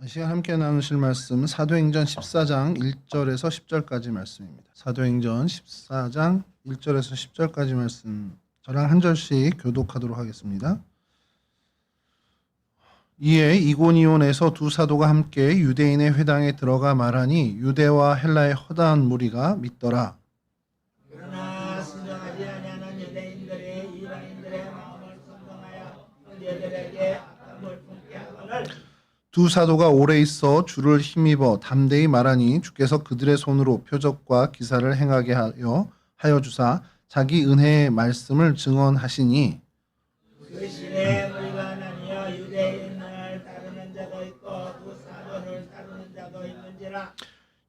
이 시간 함께 나누실 말씀은 사도행전 14장 1절에서 10절까지 말씀입니다. 사도행전 14장 1절에서 10절까지 말씀 저랑 한 절씩 교독하도록 하겠습니다. 이에 이고니온에서 두 사도가 함께 유대인의 회당에 들어가 말하니 유대와 헬라의 허다한 무리가 믿더라. 그러나 순종하지 아니하는 유대인들이 이방인들의 마음을 선동하여 그들에게 악함을 품게 하거늘 두 사도가 오래 있어 주를 힘입어 담대히 말하니 주께서 그들의 손으로 표적과 기사를 행하게 하여 주사 자기 은혜의 말씀을 증언하시니 그 시대에 우리가 나뉘어 유대인을 따르는 자도 있고 두 사도를 따르는 자도 있는지라.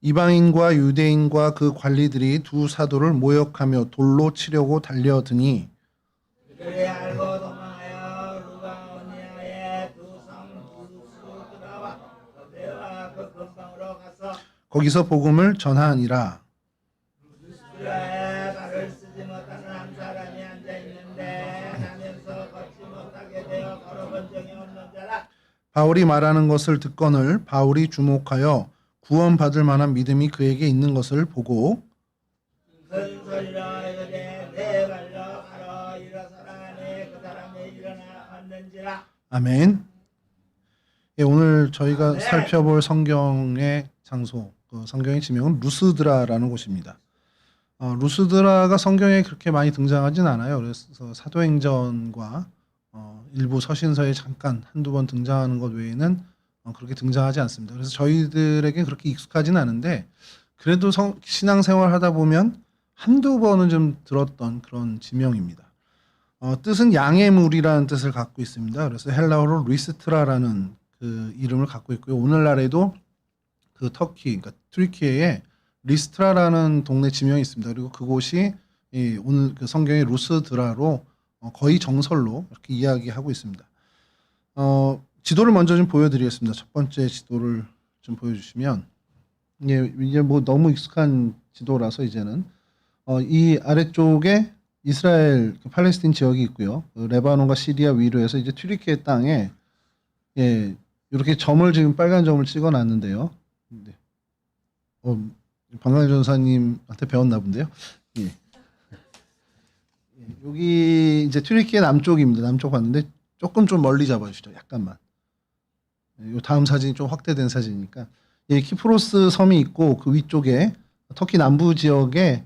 이방인과 유대인과 그 관리들이 두 사도를 모욕하며 돌로 치려고 달려드니 그들이 알고 도망하여 루가오니아의 두 성 루스드라와 더베와 그 근방으로 가서 거기서 복음을 전하니라. 루스드라에 발을 쓰지 못하는 한 사람이 앉아 있는데 나면서 걷지 못하게 되어 걸어본 적이 없는 자라. 바울이 말하는 것을 듣거늘 바울이 주목하여 구원받을 만한 믿음이 그에게 있는 것을 보고 큰 소리로 이르되 내 발로 가로 일어서라 하니 그 사람이 일어나 앉는지라. 아멘. 예, 오늘 저희가 살펴볼 성경의 장소, 성경의 지명은 루스드라라는 곳입니다. 루스드라가 성경에 그렇게 많이 등장하진 않아요. 그래서 사도행전과 일부 서신서에 잠깐 한두 번 등장하는 것 외에는 그렇게 등장하지 않습니다. 그래서 저희들에게 그렇게 익숙하진 않은데 그래도 신앙생활 하다 보면 한두 번은 좀 들었던 그런 지명입니다. 뜻은 양의 물이라는 뜻을 갖고 있습니다. 그래서 헬라어로 리스트라라는 그 이름을 갖고 있고요. 오늘날에도 그 터키, 그러니까 튀르키예에 리스트라라는 동네 지명이 있습니다. 그리고 그곳이 오늘 그 성경의 루스드라로 거의 정설로 이렇게 이야기하고 있습니다. 지도를 먼저 좀 보여드리겠습니다. 첫 번째 지도를 좀 보여주시면 이제 뭐 너무 익숙한 지도라서 이제는 이 아래쪽에 이스라엘 팔레스틴 지역이 있고요. 레바논과 시리아 위로에서 이제 튀르키예 땅에 이렇게 점을 지금 빨간 점을 찍어놨는데요. 방광 전사님한테 배웠나 본데요. 예. 여기 이제 튀르키예 남쪽입니다. 남쪽 봤는데 조금 좀 멀리 잡아주시죠. 약간만. 이 다음 사진이 좀 확대된 사진이니까. 키프로스 섬이 있고 그 위쪽에 터키 남부 지역에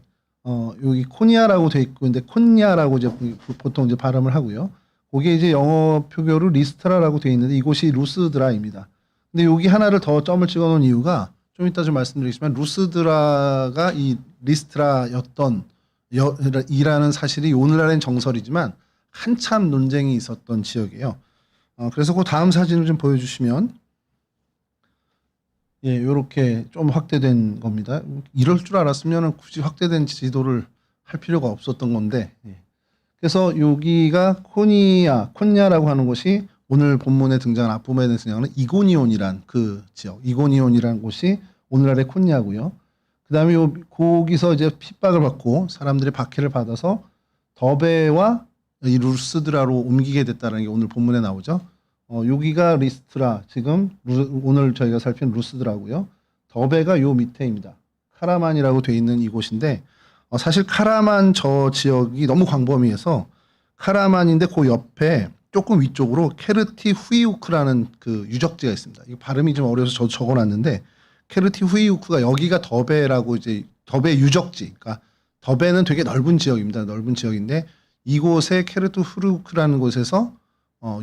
여기 코니아라고 돼 있고 근데 콘야라고 이제 보통 이제 발음을 하고요. 거기에 이제 영어 표교로 리스트라라고 돼 있는데 이곳이 루스드라입니다. 근데 여기 하나를 더 점을 찍어 놓은 이유가 좀 이따 좀 말씀드리겠지만 루스드라가 이 리스트라였던 이라는 사실이 오늘날엔 정설이지만 한참 논쟁이 있었던 지역이에요. 그래서 그 다음 사진을 좀 보여주시면 이렇게 좀 확대된 겁니다. 이럴 줄 알았으면 굳이 확대된 지도를 할 필요가 없었던 건데 그래서 여기가 콘야라고 하는 곳이 오늘 본문에 등장한 앞부분에 등장하는 이고니온이란 그 지역, 이고니온이라는 곳이 오늘날의 콘야고요. 그 다음에 거기서 이제 핍박을 받고 사람들의 박해를 받아서 더베와 이 루스드라로 옮기게 됐다는 게 오늘 본문에 나오죠. 여기가 리스트라, 지금 오늘 저희가 살핀 루스드라고요. 더베가 요 밑에입니다. 카라만이라고 돼 있는 이곳인데 사실 카라만 저 지역이 너무 광범위해서 카라만인데 그 옆에 조금 위쪽으로 케르티 후이우크라는 그 유적지가 있습니다. 이거 발음이 좀 어려워서 저도 적어놨는데 케르티 후이우크가 여기가 더베라고 이제 더베 유적지, 그러니까 더베는 되게 넓은 지역입니다. 넓은 지역인데 이곳에 케르트 후이우크라는 곳에서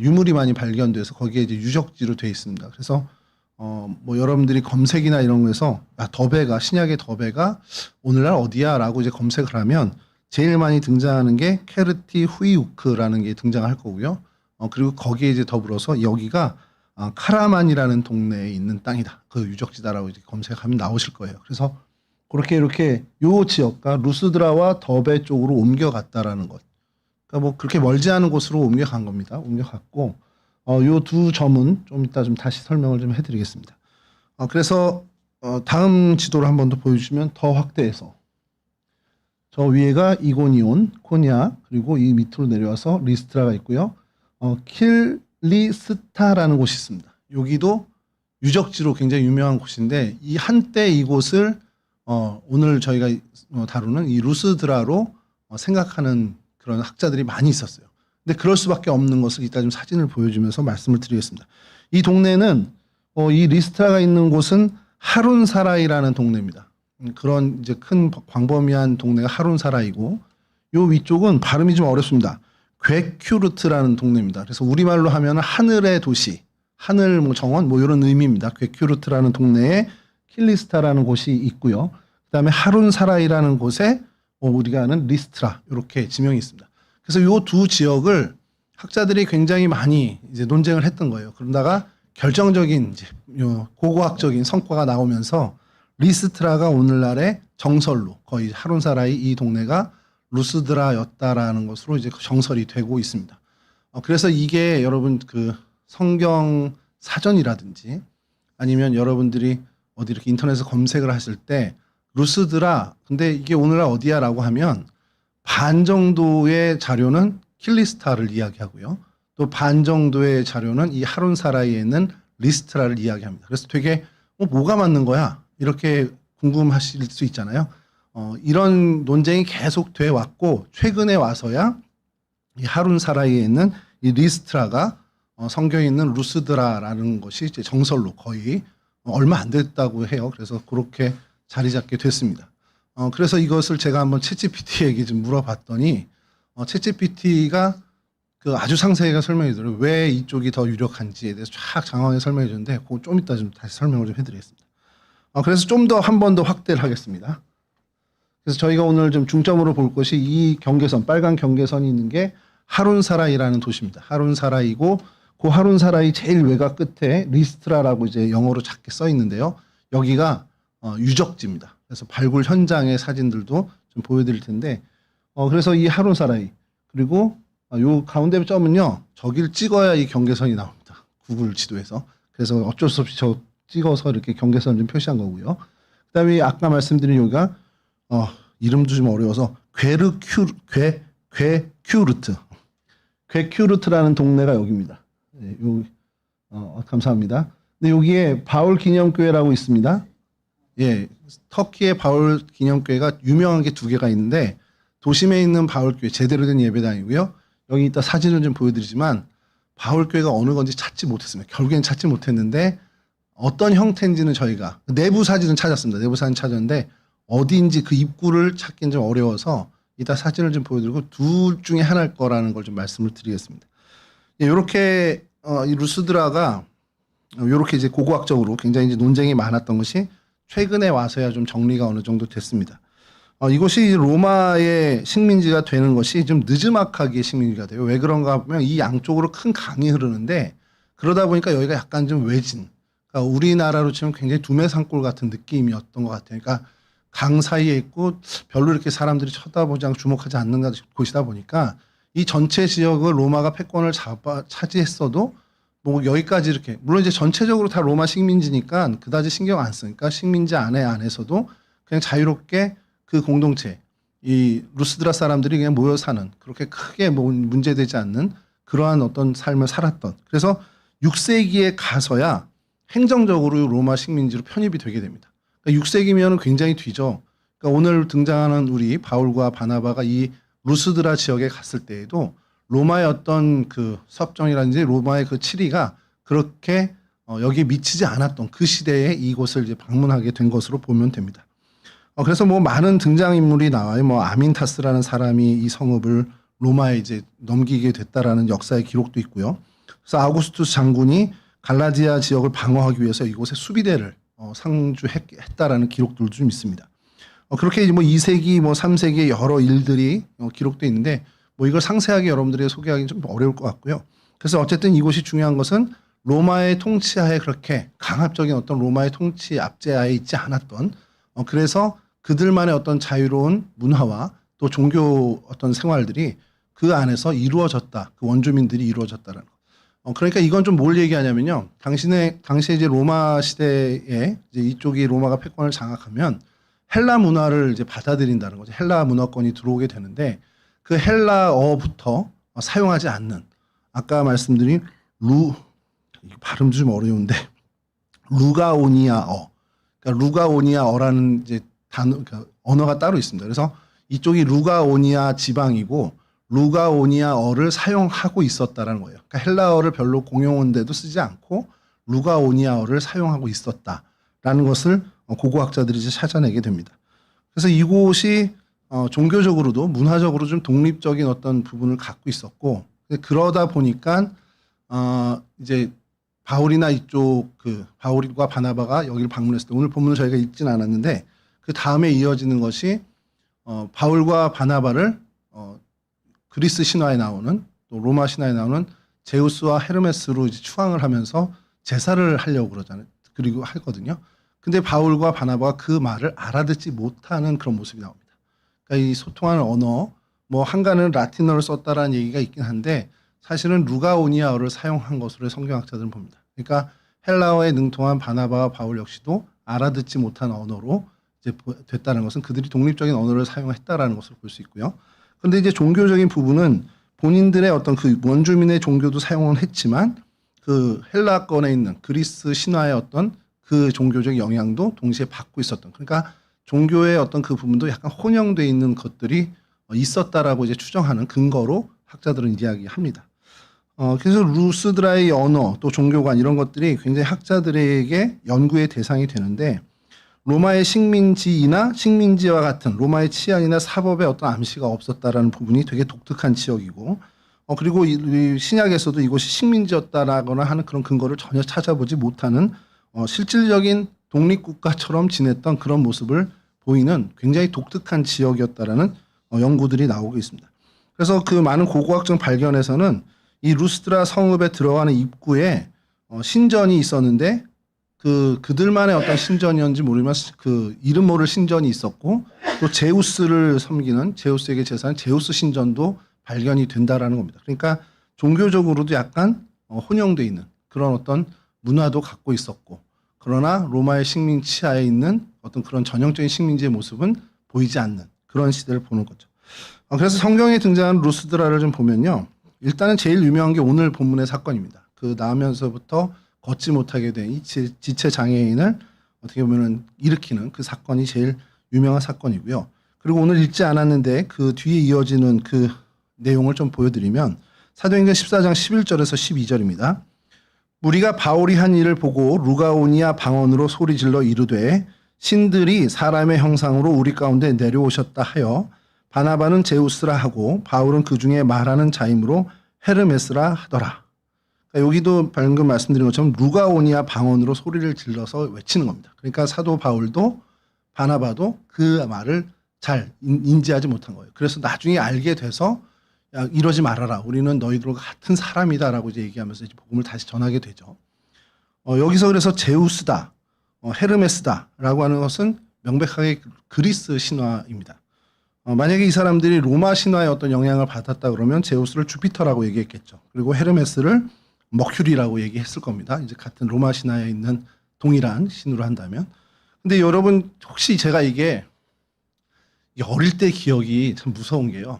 유물이 많이 발견돼서 거기에 이제 유적지로 돼 있습니다. 그래서 뭐 여러분들이 검색이나 이런 거에서 더베가 신약의 더베가 오늘날 어디야라고 이제 검색을 하면 제일 많이 등장하는 게 케르티 후이우크라는 게 등장할 거고요. 그리고 거기에 이제 더불어서 여기가 카라만이라는 동네에 있는 땅이다. 그 유적지다라고 이제 검색하면 나오실 거예요. 그래서 그렇게 이렇게 요 지역과 루스드라와 더베 쪽으로 옮겨갔다라는 것. 그러니까 뭐 그렇게 멀지 않은 곳으로 옮겨간 겁니다. 옮겨갔고 요 두 점은 좀 이따 좀 다시 설명을 좀 해드리겠습니다. 그래서 다음 지도를 한 번 더 보여주시면 더 확대해서 저 위에가 이고니온, 코냐 그리고 이 밑으로 내려와서 리스트라가 있고요. 킬리스타라는 곳이 있습니다. 여기도 유적지로 굉장히 유명한 곳인데 이 한때 이곳을 오늘 저희가 다루는 이 루스드라로 생각하는 그런 학자들이 많이 있었어요. 근데 그럴 수밖에 없는 것을 이따 좀 사진을 보여주면서 말씀을 드리겠습니다. 이 동네는 이 리스트라가 있는 곳은 하룬사라이라는 동네입니다. 그런 이제 큰 광범위한 동네가 하룬사라이고 요 위쪽은 발음이 좀 어렵습니다. 괴큐르트라는 동네입니다. 그래서 우리말로 하면 하늘의 도시, 하늘 뭐 정원 뭐 이런 의미입니다. 괴큐르트라는 동네에 킬리스타라는 곳이 있고요. 그다음에 하룬사라이라는 곳에 우리가 아는 리스트라 이렇게 지명이 있습니다. 그래서 요 두 지역을 학자들이 굉장히 많이 이제 논쟁을 했던 거예요. 그러다가 결정적인 이제 고고학적인 성과가 나오면서 리스트라가 오늘날의 정설로 거의 하룬사라이 이 동네가 루스드라였다라는 것으로 이제 정설이 되고 있습니다. 그래서 이게 여러분 그 성경 사전이라든지 아니면 여러분들이 어디 이렇게 인터넷에서 검색을 하실 때 루스드라 근데 이게 오늘날 어디야라고 하면 반 정도의 자료는 킬리스타를 이야기하고요. 또 반 정도의 자료는 이 하룬사라이에 있는 리스트라를 이야기합니다. 그래서 되게 뭐가 맞는 거야? 이렇게 궁금하실 수 있잖아요. 이런 논쟁이 계속 돼 왔고 최근에 와서야 이 하룬사라이에 있는 이 리스트라가 성경에 있는 루스드라라는 것이 이제 정설로 거의 얼마 안 됐다고 해요. 그래서 그렇게 자리 잡게 됐습니다. 그래서 이것을 제가 한번 챗GPT에게 좀 물어봤더니 챗GPT가 그 아주 상세하게 설명해 드려요. 왜 이쪽이 더 유력한지에 대해서 쫙 장황하게 설명해 주는데 그거 좀 이따 좀 다시 설명을 좀 해드리겠습니다. 그래서 좀 더 한 번 더 확대를 하겠습니다. 그래서 저희가 오늘 좀 중점으로 볼 것이 이 경계선, 빨간 경계선이 있는 게 하룬사라이라는 도시입니다. 하룬사라이고 그 하룬사라이 제일 외곽 끝에 리스트라라고 이제 영어로 작게 써 있는데요. 여기가 유적지입니다. 그래서 발굴 현장의 사진들도 좀 보여드릴 텐데 그래서 이 하룬사라이 그리고 요 가운데 점은요. 저길 찍어야 이 경계선이 나옵니다. 구글 지도에서. 그래서 어쩔 수 없이 저 찍어서 이렇게 경계선 좀 표시한 거고요. 그다음에 아까 말씀드린 여기가 이름도 좀 어려워서 괴큐르트라는 동네가 여기입니다. 네, 감사합니다. 근데 여기에 바울 기념교회라고 있습니다. 예, 터키의 바울 기념교회가 유명한 게 두 개가 있는데 도심에 있는 바울교회 제대로 된 예배당이고요. 여기 이따 사진을 좀 보여드리지만 바울교회가 어느 건지 찾지 못했습니다. 결국엔 찾지 못했는데 어떤 형태인지는 저희가 내부 사진은 찾았습니다. 내부 사진 찾았는데 어디인지 그 입구를 찾기는 좀 어려워서 이따 사진을 좀 보여드리고 둘 중에 하나일 거라는 걸 좀 말씀을 드리겠습니다. 이렇게 이 루스드라가 이렇게 이제 고고학적으로 굉장히 이제 논쟁이 많았던 것이 최근에 와서야 좀 정리가 어느 정도 됐습니다. 이곳이 로마의 식민지가 되는 것이 좀 느즈막하게 식민지가 돼요. 왜 그런가 하면 이 양쪽으로 큰 강이 흐르는데 그러다 보니까 여기가 약간 좀 외진. 그러니까 우리나라로 치면 굉장히 두메산골 같은 느낌이었던 것 같아요. 그러니까 강 사이에 있고 별로 이렇게 사람들이 쳐다보지 않고 주목하지 않는 곳이다 보니까 이 전체 지역을 로마가 패권을 차지했어도 뭐 여기까지 이렇게 물론 이제 전체적으로 다 로마 식민지니까 그다지 신경 안 쓰니까 식민지 안에서도 그냥 자유롭게 그 공동체 이 루스드라 사람들이 그냥 모여 사는 그렇게 크게 뭐 문제되지 않는 그러한 어떤 삶을 살았던 그래서 6세기에 가서야 행정적으로 로마 식민지로 편입이 되게 됩니다. 그러니까 6세기면은 굉장히 뒤죠. 그러니까 오늘 등장하는 우리 바울과 바나바가 이 루스드라 지역에 갔을 때에도 로마의 어떤 그 섭정이라든지 로마의 그 치리가 그렇게 여기에 미치지 않았던 그 시대에 이곳을 이제 방문하게 된 것으로 보면 됩니다. 그래서 뭐 많은 등장인물이 나와요. 뭐 아민타스라는 사람이 이 성읍을 로마에 이제 넘기게 됐다라는 역사의 기록도 있고요. 그래서 아우구스투스 장군이 갈라디아 지역을 방어하기 위해서 이곳에 수비대를 상주했다라는 기록들도 좀 있습니다. 그렇게 뭐 2세기, 뭐 3세기의 여러 일들이 기록되어 있는데 뭐 이걸 상세하게 여러분들이 소개하기는 좀 어려울 것 같고요. 그래서 어쨌든 이곳이 중요한 것은 로마의 통치하에 그렇게 강압적인 어떤 로마의 통치 압제하에 있지 않았던 그래서 그들만의 어떤 자유로운 문화와 또 종교 어떤 생활들이 그 안에서 이루어졌다. 그 원주민들이 이루어졌다는 거. 그러니까 이건 좀 뭘 얘기하냐면요. 당시에 이제 로마 시대에 이제 이쪽이 로마가 패권을 장악하면 헬라 문화를 이제 받아들인다는 거죠. 헬라 문화권이 들어오게 되는데 그 헬라어부터 사용하지 않는 아까 말씀드린 발음도 좀 어려운데 루가오니아어. 그러니까 루가오니아어라는 이제 단어, 그러니까 언어가 따로 있습니다. 그래서 이쪽이 루가오니아 지방이고 루가오니아어를 사용하고 있었다라는 거예요. 그러니까 헬라어를 별로 공용어인데도 쓰지 않고 루가오니아어를 사용하고 있었다라는 것을 고고학자들이 이제 찾아내게 됩니다. 그래서 이곳이 종교적으로도 문화적으로 좀 독립적인 어떤 부분을 갖고 있었고 그러다 보니까 이제 바울이나 이쪽 그 바울과 바나바가 여기를 방문했을 때 오늘 본문을 저희가 읽진 않았는데 그 다음에 이어지는 것이 바울과 바나바를 그리스 신화에 나오는 또 로마 신화에 나오는 제우스와 헤르메스로 이제 추앙을 하면서 제사를 하려고 그러잖아요. 그리고 하거든요. 근데 바울과 바나바가 그 말을 알아듣지 못하는 그런 모습이 나옵니다. 그러니까 이 소통하는 언어, 뭐 한가는 라틴어를 썼다라는 얘기가 있긴 한데 사실은 루가오니아어를 사용한 것으로 성경학자들은 봅니다. 그러니까 헬라어에 능통한 바나바와 바울 역시도 알아듣지 못한 언어로 이제 됐다는 것은 그들이 독립적인 언어를 사용했다라는 것을 볼 수 있고요. 그런데 이제 종교적인 부분은 본인들의 어떤 그 원주민의 종교도 사용은 했지만 그 헬라권에 있는 그리스 신화의 어떤 그 종교적 영향도 동시에 받고 있었던. 그러니까 종교의 어떤 그 부분도 약간 혼용되어 있는 것들이 있었다라고 이제 추정하는 근거로 학자들은 이야기합니다. 그래서 루스드라의 언어 또 종교관 이런 것들이 굉장히 학자들에게 연구의 대상이 되는데 로마의 식민지이나 식민지와 같은 로마의 치안이나 사법에 어떤 암시가 없었다라는 부분이 되게 독특한 지역이고 그리고 이 신약에서도 이곳이 식민지였다라거나 하는 그런 근거를 전혀 찾아보지 못하는 실질적인 독립국가처럼 지냈던 그런 모습을 보이는 굉장히 독특한 지역이었다라는 연구들이 나오고 있습니다. 그래서 그 많은 고고학적 발견에서는 이 루스드라 성읍에 들어가는 입구에 신전이 있었는데 그들만의 어떤 신전이었는지 모르지만 그 이름 모를 신전이 있었고 또 제우스를 섬기는 제우스에게 제사하는 제우스 신전도 발견이 된다라는 겁니다. 그러니까 종교적으로도 약간 혼용돼 있는 그런 어떤 문화도 갖고 있었고 그러나 로마의 식민 치하에 있는 어떤 그런 전형적인 식민지의 모습은 보이지 않는 그런 시대를 보는 거죠. 그래서 성경에 등장하는 루스드라를 좀 보면요. 일단은 제일 유명한 게 오늘 본문의 사건입니다. 그 나오면서부터 걷지 못하게 된 이 지체 장애인을 어떻게 보면 일으키는 그 사건이 제일 유명한 사건이고요. 그리고 오늘 읽지 않았는데 그 뒤에 이어지는 그 내용을 좀 보여드리면 사도행전 14장 11절에서 12절입니다. 우리가 바울이 한 일을 보고 루가오니아 방언으로 소리질러 이르되 신들이 사람의 형상으로 우리 가운데 내려오셨다 하여 바나바는 제우스라 하고 바울은 그 중에 말하는 자이므로 헤르메스라 하더라. 그러니까 여기도 방금 말씀드린 것처럼 루가오니아 방언으로 소리를 질러서 외치는 겁니다. 그러니까 사도 바울도 바나바도 그 말을 잘 인지하지 못한 거예요. 그래서 나중에 알게 돼서 야, 이러지 말아라. 우리는 너희들과 같은 사람이다라고 이제 얘기하면서 이제 복음을 다시 전하게 되죠. 여기서 그래서 제우스다, 헤르메스다라고 하는 것은 명백하게 그리스 신화입니다. 만약에 이 사람들이 로마 신화의 어떤 영향을 받았다 그러면 제우스를 주피터라고 얘기했겠죠. 그리고 헤르메스를 머큐리라고 얘기했을 겁니다. 이제 같은 로마 신화에 있는 동일한 신으로 한다면. 근데 여러분 혹시 제가 이게 어릴 때 기억이 참 무서운 게요.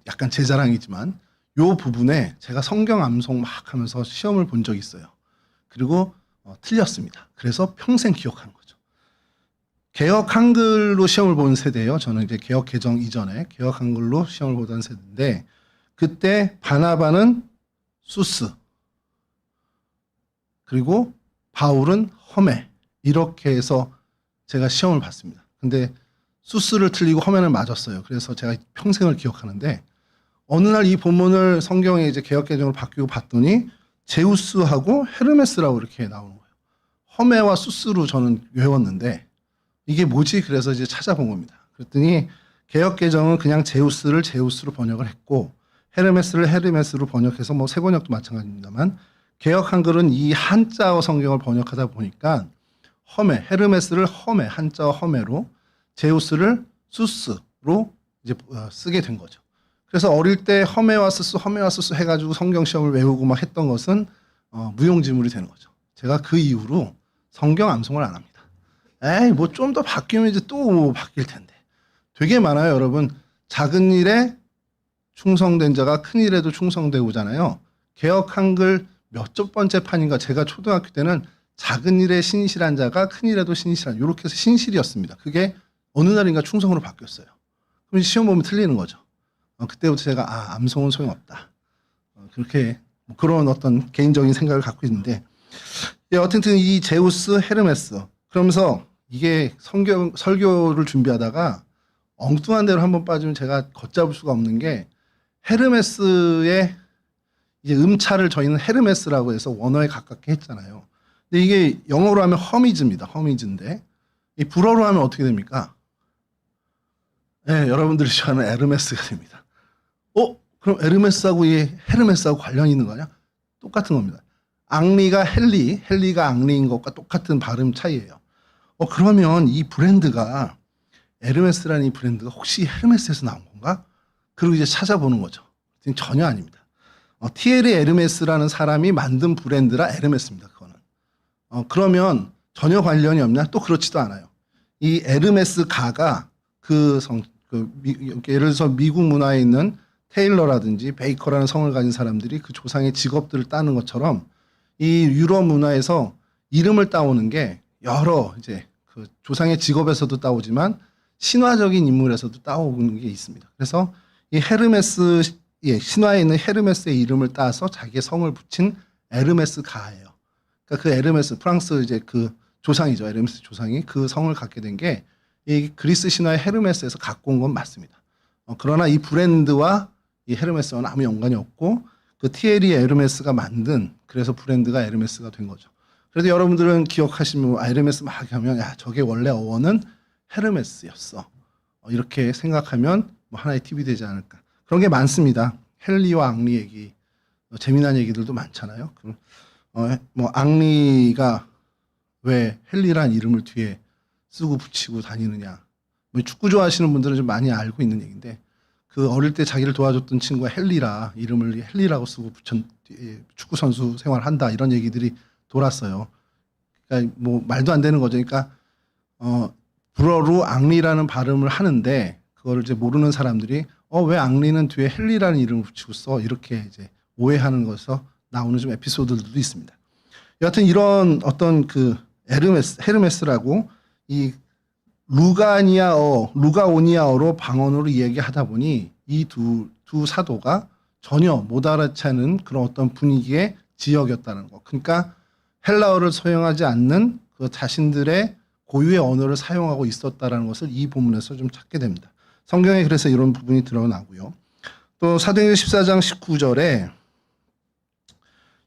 약간 제 자랑이지만 요 부분에 제가 성경 암송 막 하면서 시험을 본 적이 있어요. 그리고 틀렸습니다. 그래서 평생 기억하는 거죠. 개혁 한글로 시험을 본 세대예요. 저는 이제 개혁 개정 이전에 개혁 한글로 시험을 보던 세대인데 그때 바나바는 수스 그리고 바울은 허메 이렇게 해서 제가 시험을 봤습니다. 근데 수스를 틀리고 허메를 맞았어요. 그래서 제가 평생을 기억하는데 어느 날 이 본문을 성경에 이제 개혁 개정으로 바뀌고 봤더니 제우스하고 헤르메스라고 이렇게 나오는 거예요. 허메와 수스로 저는 외웠는데 이게 뭐지? 그래서 이제 찾아본 겁니다. 그랬더니 개혁 개정은 그냥 제우스를 제우스로 번역을 했고 헤르메스를 헤르메스로 번역해서 뭐 새 번역도 마찬가지입니다만 개혁 한글은 이 한자어 성경을 번역하다 보니까 허메 헤르메스를 허메 한자어 허메로 제우스를 수스로 이제 쓰게 된 거죠. 그래서 어릴 때 허메와 수스 해가지고 성경 시험을 외우고 막 했던 것은 무용지물이 되는 거죠. 제가 그 이후로 성경 암송을 안 합니다. 에이 뭐 좀 더 바뀌면 이제 또 바뀔 텐데. 되게 많아요, 여러분. 작은 일에 충성된 자가 큰 일에도 충성되고잖아요. 개혁 한글 몇 번째 판인가 제가 초등학교 때는 작은 일에 신실한 자가 큰 일에도 신실한 이렇게 해서 신실이었습니다. 그게 어느 날인가 충성으로 바뀌었어요. 그럼 시험 보면 틀리는 거죠. 그때부터 제가 암송은 소용없다. 그렇게 뭐 그런 어떤 개인적인 생각을 갖고 있는데 어쨌든 이 제우스, 헤르메스 그러면서 이게 설교를 준비하다가 엉뚱한 데로 한번 빠지면 제가 걷잡을 수가 없는 게 헤르메스의 이제 음차를 저희는 헤르메스라고 해서 원어에 가깝게 했잖아요. 근데 이게 영어로 하면 허미즈입니다. 허미즈인데 이 불어로 하면 어떻게 됩니까? 네, 여러분들이 좋아하는 에르메스가 됩니다. 그럼 에르메스하고 이 헤르메스하고 관련이 있는 거냐? 똑같은 겁니다. 앙리가 헬리가 앙리인 것과 똑같은 발음 차이예요. 그러면 이 브랜드가 에르메스라는 이 브랜드가 혹시 헤르메스에서 나온 건가? 그리고 이제 찾아보는 거죠. 전혀 아닙니다. 티에리 에르메스라는 사람이 만든 브랜드라 에르메스입니다. 그거는. 그러면 전혀 관련이 없냐? 또 그렇지도 않아요. 이 에르메스 가가 예를 들어서 미국 문화에 있는 테일러라든지 베이커라는 성을 가진 사람들이 그 조상의 직업들을 따는 것처럼 이 유럽 문화에서 이름을 따오는 게 여러 이제 그 조상의 직업에서도 따오지만 신화적인 인물에서도 따오는 게 있습니다. 그래서 이 헤르메스 신화에 있는 헤르메스의 이름을 따서 자기의 성을 붙인 에르메스 가예요. 그러니까 그 에르메스 프랑스 이제 그 조상이죠. 에르메스 조상이 그 성을 갖게 된 게 이 그리스 신화의 헤르메스에서 갖고 온 건 맞습니다. 그러나 이 브랜드와 이 헤르메스와는 아무 연관이 없고 그 티에리 에르메스가 만든 그래서 브랜드가 에르메스가 된 거죠. 그래도 여러분들은 기억하시면 에르메스 막 하면 저게 원래 어원은 헤르메스였어. 이렇게 생각하면 뭐 하나의 팁이 되지 않을까. 그런 게 많습니다. 헨리와 앙리 얘기 재미난 얘기들도 많잖아요. 뭐 앙리가 왜 헨리란 이름을 뒤에 쓰고 붙이고 다니느냐. 뭐 축구 좋아하시는 분들은 좀 많이 알고 있는 얘기인데 그 어릴 때 자기를 도와줬던 친구가 헨리라 이름을 헨리라고 쓰고 축구 선수 생활한다 이런 얘기들이 돌았어요. 그러니까 뭐 말도 안 되는 거죠. 그러니까 불어로 앙리라는 발음을 하는데 그거를 이제 모르는 사람들이 왜 앙리는 뒤에 헨리라는 이름을 붙이고 써 이렇게 이제 오해하는 것에서 나오는 좀 에피소드들도 있습니다. 여하튼 이런 어떤 그 헤르메스라고 이 루가오니아어로 방언으로 이야기하다 보니 이 두 사도가 전혀 못 알아채는 그런 어떤 분위기의 지역이었다는 거. 그러니까 헬라어를 소용하지 않는 그 자신들의 고유의 언어를 사용하고 있었다라는 것을 이 본문에서 좀 찾게 됩니다. 성경에 그래서 이런 부분이 드러나고요. 또 사도행전 14장 19절에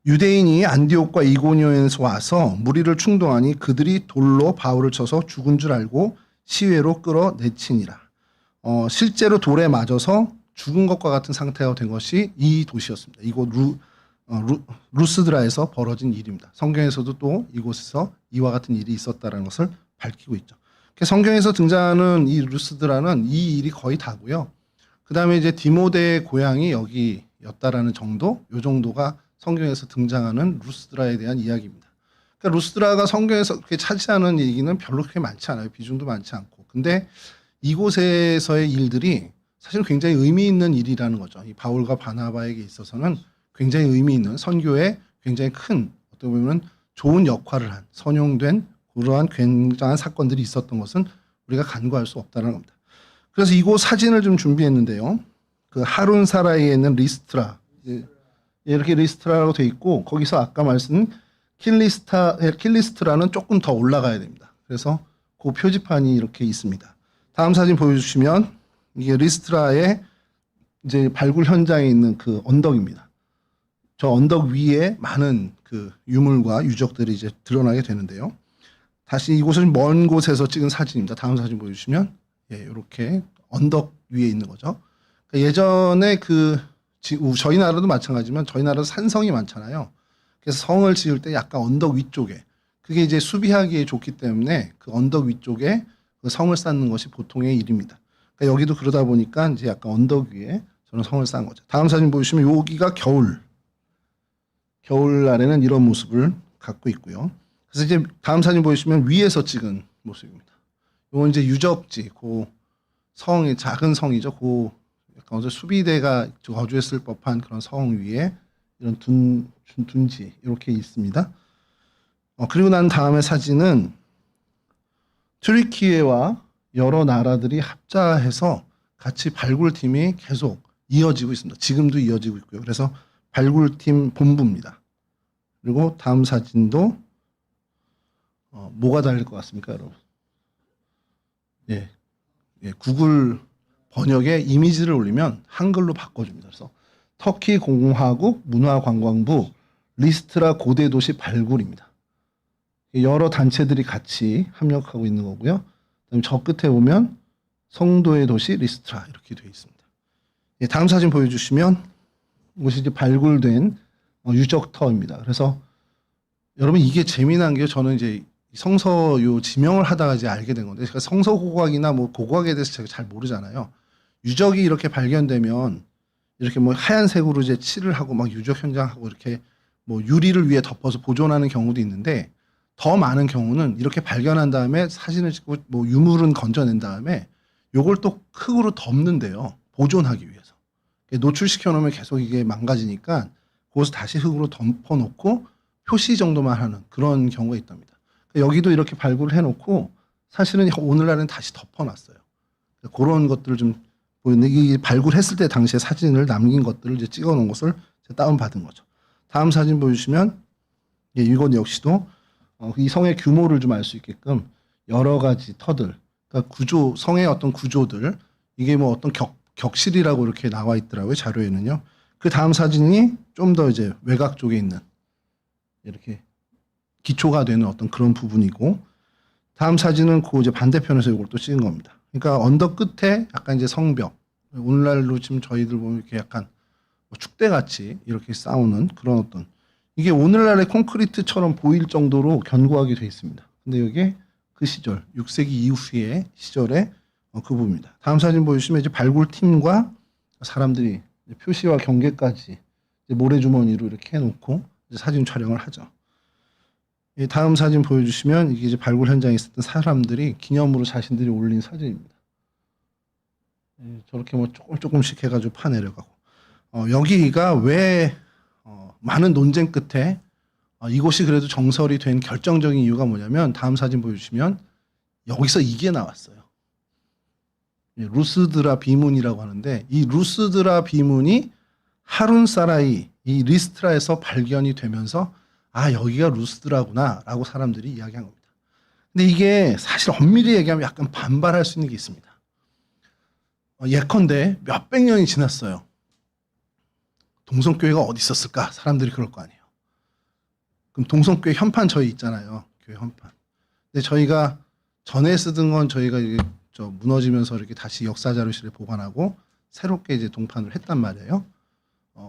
유대인이 안디옥과 이고니온에서 와서 무리를 충동하니 그들이 돌로 바울을 쳐서 죽은 줄 알고 시외로 끌어내치니라. 실제로 돌에 맞아서 죽은 것과 같은 상태가 된 것이 이 도시였습니다. 이곳 루스드라에서 벌어진 일입니다. 성경에서도 또 이곳에서 이와 같은 일이 있었다는 것을 밝히고 있죠. 성경에서 등장하는 이 루스드라는 이 일이 거의 다고요. 그 다음에 이제 디모데의 고향이 여기였다라는 정도, 요 정도가 성경에서 등장하는 루스드라에 대한 이야기입니다. 그러니까 루스드라가 성경에서 그렇게 차지하는 얘기는 별로 그렇게 많지 않아요. 비중도 많지 않고. 근데 이곳에서의 일들이 사실 굉장히 의미 있는 일이라는 거죠. 이 바울과 바나바에게 있어서는 굉장히 의미 있는 선교에 굉장히 큰 어떻게 보면 좋은 역할을 한 선용된 그러한 굉장한 사건들이 있었던 것은 우리가 간과할 수 없다는 겁니다. 그래서 이곳 사진을 좀 준비했는데요. 그 하룬 사라이에 있는 리스트라 이렇게 리스트라라고 돼 있고 거기서 아까 말씀드린 킬리스트라는 조금 더 올라가야 됩니다. 그래서 그 표지판이 이렇게 있습니다. 다음 사진 보여주시면 이게 리스트라의 이제 발굴 현장에 있는 그 언덕입니다. 저 언덕 위에 많은 그 유물과 유적들이 이제 드러나게 되는데요. 다시 이곳은 먼 곳에서 찍은 사진입니다. 다음 사진 보여주시면 이렇게 언덕 위에 있는 거죠. 그러니까 예전에 저희 나라도 마찬가지지만 저희 나라도 산성이 많잖아요. 그래서 성을 지을 때 약간 언덕 위쪽에 그게 이제 수비하기에 좋기 때문에 그 언덕 위쪽에 그 성을 쌓는 것이 보통의 일입니다. 그러니까 여기도 그러다 보니까 이제 약간 언덕 위에 저는 성을 쌓은 거죠. 다음 사진 보시면 여기가 겨울날에는 이런 모습을 갖고 있고요. 그래서 이제 다음 사진 보시면 위에서 찍은 모습입니다. 이건 이제 유적지, 성이 작은 성이죠. 약간 수비대가 거주했을 법한 그런 성 위에 이런 둔지 이렇게 있습니다. 그리고 난 다음에 사진은 튀르키예와 여러 나라들이 합자해서 같이 발굴팀이 계속 이어지고 있습니다. 지금도 이어지고 있고요. 그래서 발굴팀 본부입니다. 그리고 다음 사진도 뭐가 달릴 것 같습니까, 여러분? 예, 구글 번역에 이미지를 올리면 한글로 바꿔줍니다. 그래서 터키 공화국 문화관광부 리스트라 고대 도시 발굴입니다. 여러 단체들이 같이 협력하고 있는 거고요. 그다음에 저 끝에 보면 성도의 도시 리스트라 이렇게 되어 있습니다. 예, 다음 사진 보여주시면 이것이 이제 발굴된 유적터입니다. 그래서 여러분 이게 재미난 게 저는 이제 성서 요 지명을 하다가 이제 알게 된 건데 제가 성서 고고학이나 뭐 고고학에 대해서 제가 잘 모르잖아요. 유적이 이렇게 발견되면 이렇게 뭐 하얀색으로 이제 칠을 하고 막 유적 현장하고 이렇게 뭐 유리를 위에 덮어서 보존하는 경우도 있는데 더 많은 경우는 이렇게 발견한 다음에 사진을 찍고 뭐 유물은 건져낸 다음에 요걸 또 흙으로 덮는데요. 보존하기 위해서. 노출시켜 놓으면 계속 이게 망가지니까 그것을 다시 흙으로 덮어 놓고 표시 정도만 하는 그런 경우가 있답니다. 여기도 이렇게 발굴을 해 놓고 사실은 오늘날은 다시 덮어 놨어요. 그런 것들을 좀 보이는데 이 발굴했을 때 당시에 사진을 남긴 것들을 이제 찍어 놓은 것을 다운 받은 거죠. 다음 사진 보여주시면 이건 역시도 이 성의 규모를 좀 알 수 있게끔 여러 가지 터들, 그러니까 구조, 성의 어떤 구조들, 이게 뭐 어떤 격실이라고 이렇게 나와 있더라고요, 자료에는요. 그 다음 사진이 좀 더 이제 외곽 쪽에 있는 이렇게 기초가 되는 어떤 그런 부분이고, 다음 사진은 그 이제 반대편에서 이걸 또 찍은 겁니다. 그러니까 언덕 끝에 약간 이제 성벽, 오늘날로 지금 저희들 보면 이렇게 약간 축대 같이 이렇게 싸우는 그런 어떤 이게 오늘날의 콘크리트처럼 보일 정도로 견고하게 되어 있습니다. 근데 이게 그 시절 6세기 이후의 시절의 그 부분입니다. 다음 사진 보여주시면 이제 발굴팀과 사람들이 표시와 경계까지 모래주머니로 이렇게 해놓고 이제 사진 촬영을 하죠. 다음 사진 보여주시면 이게 이제 발굴 현장에 있었던 사람들이 기념으로 자신들이 올린 사진입니다. 저렇게 뭐 조금씩 해가지고 파내려가고 여기가 왜 많은 논쟁 끝에 이곳이 그래도 정설이 된 결정적인 이유가 뭐냐면 다음 사진 보여주시면 여기서 이게 나왔어요. 루스드라 비문이라고 하는데 이 루스드라 비문이 하룬 사라이 이 리스트라에서 발견이 되면서 아 여기가 루스드라구나 라고 사람들이 이야기한 겁니다. 근데 이게 사실 엄밀히 얘기하면 약간 반발할 수 있는 게 있습니다. 예컨대 몇백 년이 지났어요. 동성교회가 어디 있었을까? 사람들이 그럴 거 아니에요. 그럼 동성교회 현판 저희 있잖아요. 교회 현판. 근데 저희가 전에 쓰던 건 저희가 이게 무너지면서 이렇게 다시 역사 자료실에 보관하고 새롭게 이제 동판을 했단 말이에요.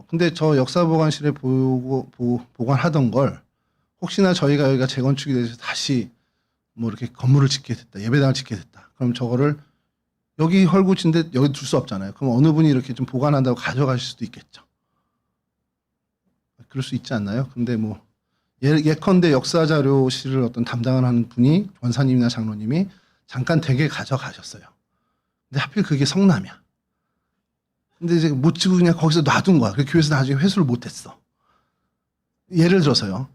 근데 저 역사 보관실에 보관하던 걸 혹시나 저희가 여기가 재건축이 돼서 다시 뭐 이렇게 건물을 짓게 됐다, 예배당을 짓게 됐다. 그럼 저거를 여기 헐구친데 여기 둘 수 없잖아요. 그럼 어느 분이 이렇게 좀 보관한다고 가져가실 수도 있겠죠. 그럴 수 있지 않나요? 근데 뭐 예컨대 역사 자료실을 어떤 담당을 하는 분이 원사님이나 장로님이 잠깐 댁에 가져가셨어요. 근데 하필 그게 성남이야. 근데 이제 못 지고 그냥 거기서 놔둔 거야. 그 교회에서 나중에 회수를 못했어. 예를 들어서요.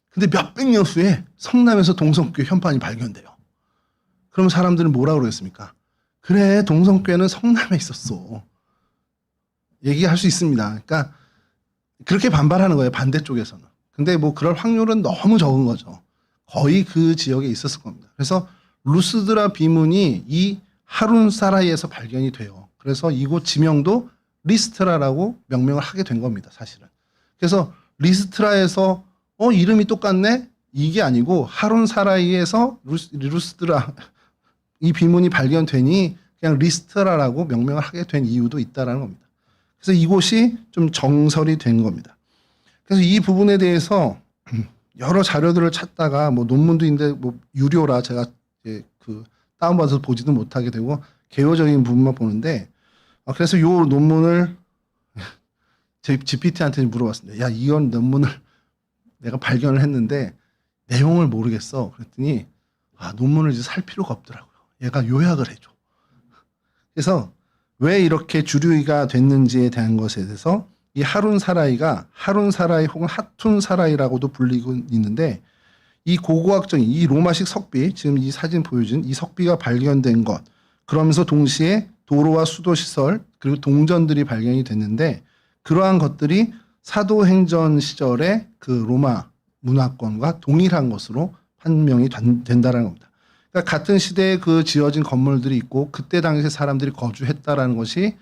근데 몇백 년 후에 성남에서 동성교회 현판이 발견돼요. 그러면 사람들은 뭐라고 그러겠습니까? 그래, 동성교회는 성남에 있었어. 얘기할 수 있습니다. 그러니까 그렇게 반발하는 거예요, 반대쪽에서는. 근데 뭐 그럴 확률은 너무 적은 거죠. 거의 그 지역에 있었을 겁니다. 그래서 루스드라 비문이 이 하룬 사라이에서 발견이 돼요. 그래서 이곳 지명도 리스트라라고 명명을 하게 된 겁니다, 사실은. 그래서 리스트라에서 이름이 똑같네? 이게 아니고 하룬 사라이에서 루스드라 이 비문이 발견되니 그냥 리스트라라고 명명을 하게 된 이유도 있다라는 겁니다. 그래서 이곳이 좀 정설이 된 겁니다. 그래서 이 부분에 대해서 여러 자료들을 찾다가 뭐 논문도 있는데 뭐 유료라 제가 이제 그 다운받아서 보지도 못하게 되고 개요적인 부분만 보는데 그래서 이 논문을 제 GPT한테 물어봤습니다. 야, 이건 논문을 내가 발견을 했는데 내용을 모르겠어. 그랬더니 논문을 이제 살 필요가 없더라고요. 얘가 요약을 해줘. 그래서 왜 이렇게 주류가 됐는지에 대한 것에 대해서 이 하룬 사라이가 하룬 사라이 혹은 하툰 사라이라고도 불리고 있는데 이 고고학적인 이 로마식 석비, 지금 이 사진 보여준 이 석비가 발견된 것, 그러면서 동시에 도로와 수도 시설 그리고 동전들이 발견이 됐는데 그러한 것들이 사도행전 시절의 그 로마 문화권과 동일한 것으로 판명이 된다는 겁니다. 그러니까 같은 시대에 그 지어진 건물들이 있고 그때 당시에 사람들이 거주했다라는 것이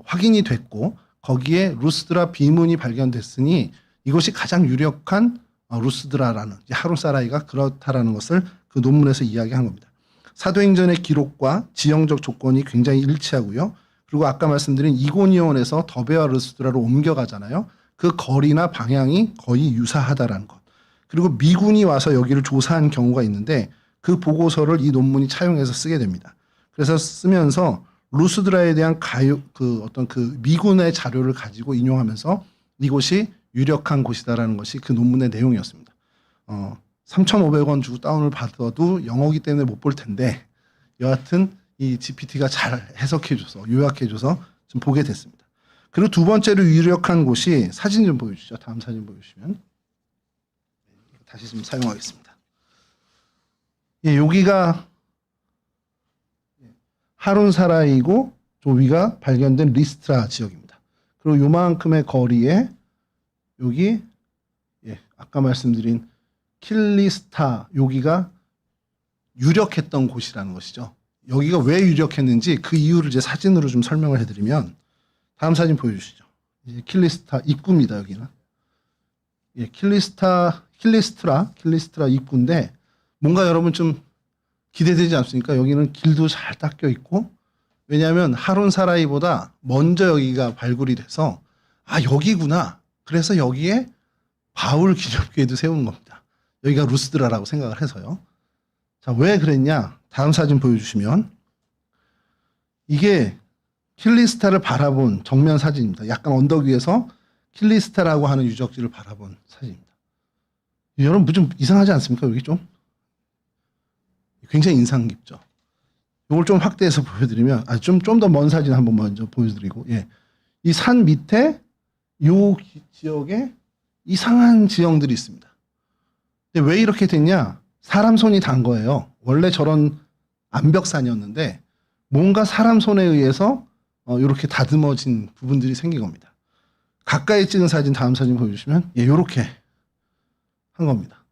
확인이 됐고 거기에 루스드라 비문이 발견됐으니 이것이 가장 유력한 루스드라라는 하룬 사라이가 그렇다라는 것을 그 논문에서 이야기한 겁니다. 사도행전의 기록과 지형적 조건이 굉장히 일치하고요. 그리고 아까 말씀드린 이고니온에서 더베와 루스드라로 옮겨가잖아요. 그 거리나 방향이 거의 유사하다라는 것. 그리고 미군이 와서 여기를 조사한 경우가 있는데 그 보고서를 이 논문이 차용해서 쓰게 됩니다. 그래서 쓰면서 루스드라에 대한 어떤 미군의 자료를 가지고 인용하면서 이곳이 유력한 곳이다라는 것이 그 논문의 내용이었습니다. 3,500원 주고 다운을 받아도 영어기 때문에 못 볼 텐데 여하튼 이 GPT가 잘 해석해줘서 요약해줘서 좀 보게 됐습니다. 그리고 두 번째로 유력한 곳이 사진 좀 보여주시죠. 다음 사진 보여주시면 다시 좀 사용하겠습니다. 예, 여기가 하룬 사라이고 저 위가 발견된 리스트라 지역입니다. 그리고 요만큼의 거리에 여기 아까 말씀드린 킬리스타 여기가 유력했던 곳이라는 것이죠. 여기가 왜 유력했는지 그 이유를 이제 사진으로 좀 설명을 해드리면 다음 사진 보여주시죠. 이제 킬리스타 입구입니다. 여기는 킬리스트라 입구인데 뭔가 여러분 좀 기대되지 않습니까? 여기는 길도 잘 닦여 있고 왜냐하면 하룬 사라이보다 먼저 여기가 발굴이 돼서 여기구나. 그래서 여기에 바울 기념교회도 세운 겁니다. 여기가 루스드라라고 생각을 해서요. 자, 왜 그랬냐? 다음 사진 보여주시면 이게 킬리스타를 바라본 정면 사진입니다. 약간 언덕 위에서 킬리스타라고 하는 유적지를 바라본 사진입니다. 여러분 좀 이상하지 않습니까? 여기 좀 굉장히 인상 깊죠. 이걸 좀 확대해서 보여드리면 좀 더 먼 사진 한번 먼저 보여드리고 이 산 밑에 이 지역에 이상한 지형들이 있습니다. 근데 왜 이렇게 됐냐? 사람 손이 단 거예요. 원래 저런 암벽산이었는데 뭔가 사람 손에 의해서 이렇게 다듬어진 부분들이 생긴 겁니다. 가까이 찍은 사진 다음 사진 보여주시면 이렇게 한 겁니다.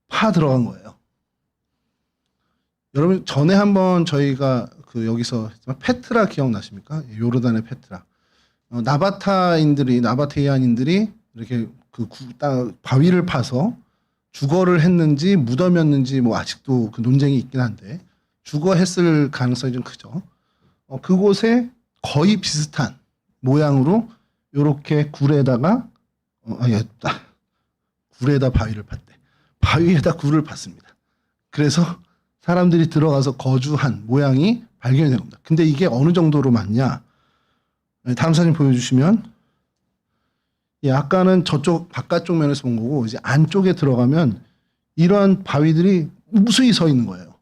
파 들어간 거예요. 여러분 전에 한번 저희가 여기서 페트라 기억나십니까? 요르단의 페트라. 나바테이안인들이 이렇게 바위를 파서 주거를 했는지 무덤이었는지 뭐 아직도 그 논쟁이 있긴 한데 주거했을 가능성이 좀 크죠. 그곳에 거의 비슷한 모양으로 이렇게 굴에다가 굴에다 바위를 팠대. 바위에다 굴을 팠습니다. 그래서 사람들이 들어가서 거주한 모양이 발견이 된 겁니다. 근데 이게 어느 정도로 맞냐? 다음 사진 보여주시면 아까는 저쪽 바깥쪽 면에서 본 거고 이제 안쪽에 들어가면 이러한 바위들이 무수히 서 있는 거예요.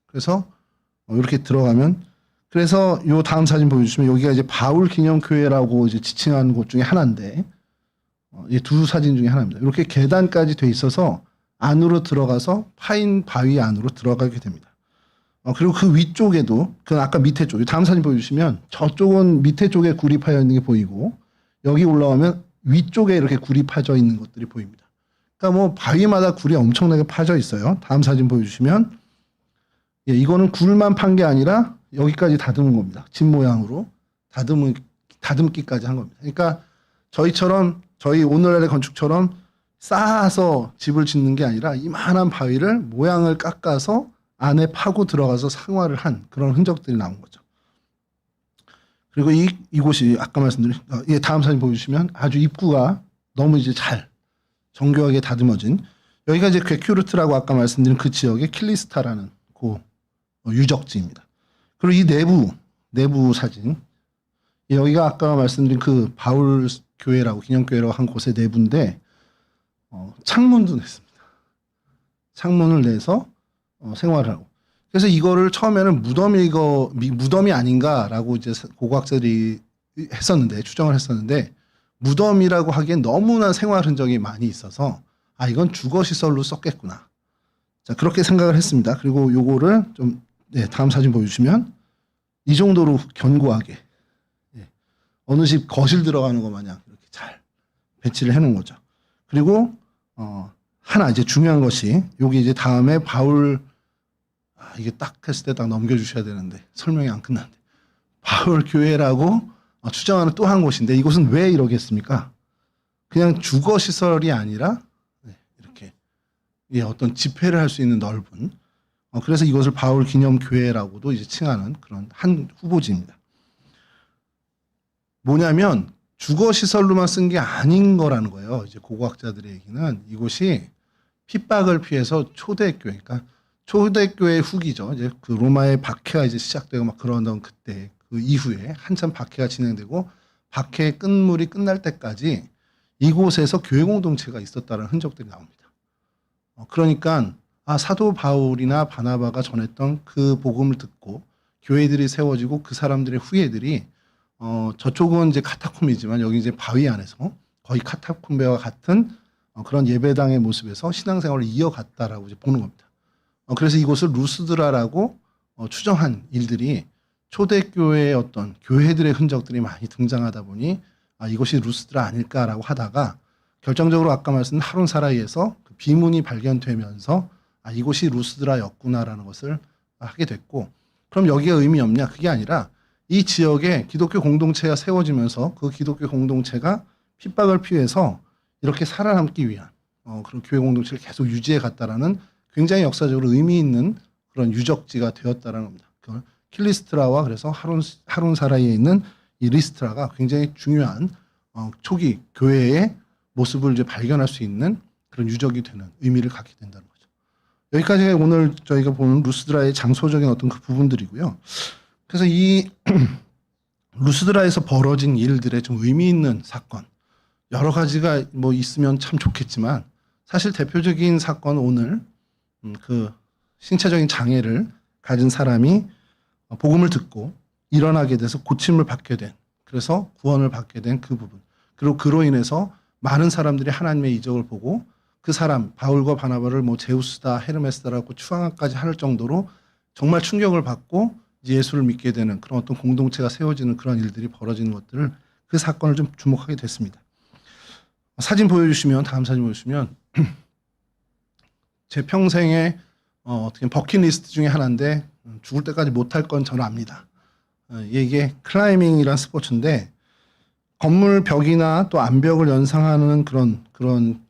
그래서 이렇게 들어가면 그래서 요 다음 사진 보여주시면 여기가 이제 바울 기념교회라고 이제 지칭하는 곳 중에 하나인데 이 두 사진 중에 하나입니다. 이렇게 계단까지 돼 있어서 안으로 들어가서 파인 바위 안으로 들어가게 됩니다. 그리고 그 위쪽에도 그 아까 밑에 쪽 다음 사진 보여주시면 저쪽은 밑에 쪽에 굴이 파여 있는 게 보이고 여기 올라오면 위쪽에 이렇게 굴이 파져 있는 것들이 보입니다. 그러니까 뭐 바위마다 굴이 엄청나게 파져 있어요. 다음 사진 보여주시면 이거는 굴만 판 게 아니라 여기까지 다듬은 겁니다. 집 모양으로 다듬기까지 한 겁니다. 그러니까 저희 오늘날의 건축처럼 쌓아서 집을 짓는 게 아니라 이만한 바위를 모양을 깎아서 안에 파고 들어가서 상화를 한 그런 흔적들이 나온 거죠. 그리고 이곳이 아까 말씀드린 다음 사진 보여주시면 아주 입구가 너무 이제 잘 정교하게 다듬어진 여기가 이제 괴큐르트라고 아까 말씀드린 그 지역의 킬리스타라는 그 유적지입니다. 그리고 이 내부 사진 여기가 아까 말씀드린 그 바울 교회라고 기념교회라고 한 곳의 내부인데 창문도 냈습니다. 창문을 내서 생활을 하고 그래서 이거를 처음에는 무덤이 아닌가라고 이제 고고학자들이 추정을 했었는데 무덤이라고 하기엔 너무나 생활 흔적이 많이 있어서 이건 주거시설로 썼겠구나. 자, 그렇게 생각을 했습니다. 그리고 요거를 좀, 다음 사진 보여주시면 이 정도로 견고하게, 어느 집 거실 들어가는 것 마냥 이렇게 잘 배치를 해 놓은 거죠. 그리고, 하나 이제 중요한 것이, 여기 이제 다음에 바울, 이게 딱 했을 때 딱 넘겨주셔야 되는데, 설명이 안 끝났는데. 바울 교회라고 추정하는 또 한 곳인데, 이곳은 왜 이러겠습니까? 그냥 주거시설이 아니라, 이렇게, 어떤 집회를 할 수 있는 넓은, 그래서 이것을 바울 기념교회라고도 이제 칭하는 그런 한 후보지입니다. 뭐냐면, 주거시설로만 쓴 게 아닌 거라는 거예요. 이제 고고학자들의 얘기는 이곳이 핍박을 피해서 초대교회, 그러니까 초대교회 후기죠. 이제 그 로마의 박해가 이제 시작되고 막 그러던 그때 그 이후에 한참 박해가 진행되고 박해의 끝물이 끝날 때까지 이곳에서 교회 공동체가 있었다는 흔적들이 나옵니다. 그러니까 사도 바울이나 바나바가 전했던 그 복음을 듣고 교회들이 세워지고 그 사람들의 후예들이 저쪽은 이제 카타콤이지만 여기 이제 바위 안에서 거의 카타콤베와 같은 그런 예배당의 모습에서 신앙생활을 이어갔다라고 이제 보는 겁니다. 그래서 이곳을 루스드라라고 추정한 일들이 초대교회의 어떤 교회들의 흔적들이 많이 등장하다 보니 이곳이 루스드라 아닐까라고 하다가 결정적으로 아까 말씀드린 하론 사라이에서 그 비문이 발견되면서 이곳이 루스드라였구나라는 것을 하게 됐고, 그럼 여기에 의미 없냐? 그게 아니라 이 지역에 기독교 공동체가 세워지면서 그 기독교 공동체가 핍박을 피해서 이렇게 살아남기 위한 그런 교회 공동체를 계속 유지해 갔다라는 굉장히 역사적으로 의미 있는 그런 유적지가 되었다라는 겁니다. 킬리스트라와 그래서 하론 사라이에 있는 이 리스트라가 굉장히 중요한 초기 교회의 모습을 이제 발견할 수 있는 그런 유적이 되는 의미를 갖게 된다는 거죠. 여기까지 오늘 저희가 보는 루스드라의 장소적인 어떤 그 부분들이고요. 그래서 이 루스드라에서 벌어진 일들의 좀 의미 있는 사건, 여러 가지가 뭐 있으면 참 좋겠지만 사실 대표적인 사건은 오늘 그 신체적인 장애를 가진 사람이 복음을 듣고 일어나게 돼서 고침을 받게 된, 그래서 구원을 받게 된 그 부분, 그리고 그로 인해서 많은 사람들이 하나님의 이적을 보고 그 사람 바울과 바나바를 뭐 제우스다 헤르메스다라고 추앙까지 할 정도로 정말 충격을 받고 예수를 믿게 되는 그런 어떤 공동체가 세워지는 그런 일들이 벌어지는 것들을, 그 사건을 좀 주목하게 됐습니다. 사진 보여주시면, 다음 사진 보여주시면 제 평생의 어떻게 버킷리스트 중에 하나인데 죽을 때까지 못할 건 저는 압니다. 이게 클라이밍이란 스포츠인데 건물 벽이나 또 암벽을 연상하는 그런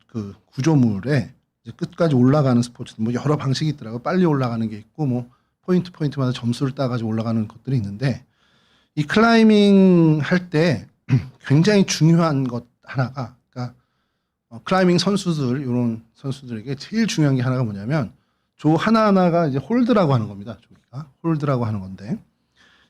그 구조물에 이제 끝까지 올라가는 스포츠, 뭐 여러 방식이 있더라고요. 빨리 올라가는 게 있고 뭐 포인트마다 점수를 따가지고 올라가는 것들이 있는데, 이 클라이밍 할 때 굉장히 중요한 것 하나가, 그러니까 클라이밍 선수들, 이런 선수들에게 제일 중요한 게 하나가 뭐냐면 조 하나하나가 이제 홀드라고 하는 겁니다. 저기가 홀드라고 하는 건데,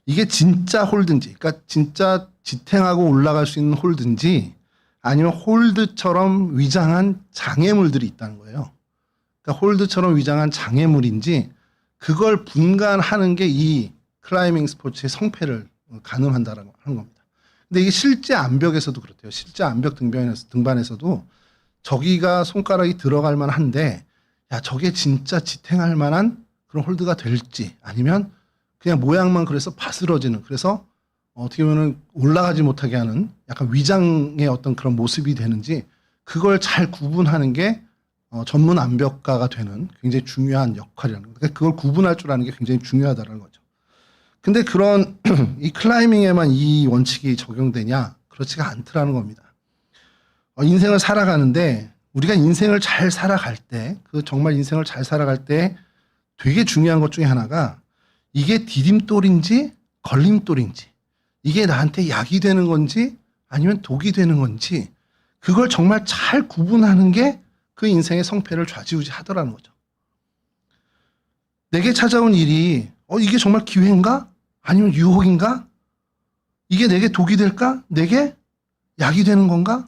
이게 진짜 홀드인지, 그러니까 진짜 지탱하고 올라갈 수 있는 홀드인지 아니면 홀드처럼 위장한 장애물들이 있다는 거예요. 그러니까 홀드처럼 위장한 장애물인지 그걸 분간하는 게 이 클라이밍 스포츠의 성패를 가늠한다라는 겁니다. 근데 이게 실제 암벽에서도 그렇대요. 실제 암벽 등반에서도 저기가 손가락이 들어갈 만한데, 야, 저게 진짜 지탱할 만한 그런 홀드가 될지, 아니면 그냥 모양만 그래서 바스러지는, 그래서 어떻게 보면 올라가지 못하게 하는 약간 위장의 어떤 그런 모습이 되는지, 그걸 잘 구분하는 게 전문 암벽가가 되는 굉장히 중요한 역할이라는 거예요. 그러니까 그걸 구분할 줄 아는 게 굉장히 중요하다는 거죠. 근데 그런 이 클라이밍에만 이 원칙이 적용되냐? 그렇지가 않더라는 겁니다. 인생을 살아가는데 우리가 인생을 잘 살아갈 때, 그 정말 인생을 잘 살아갈 때 되게 중요한 것 중에 하나가 이게 디딤돌인지 걸림돌인지, 이게 나한테 약이 되는 건지 아니면 독이 되는 건지, 그걸 정말 잘 구분하는 게 그 인생의 성패를 좌지우지하더라는 거죠. 내게 찾아온 일이 이게 정말 기회인가? 아니면 유혹인가? 이게 내게 독이 될까? 내게 약이 되는 건가?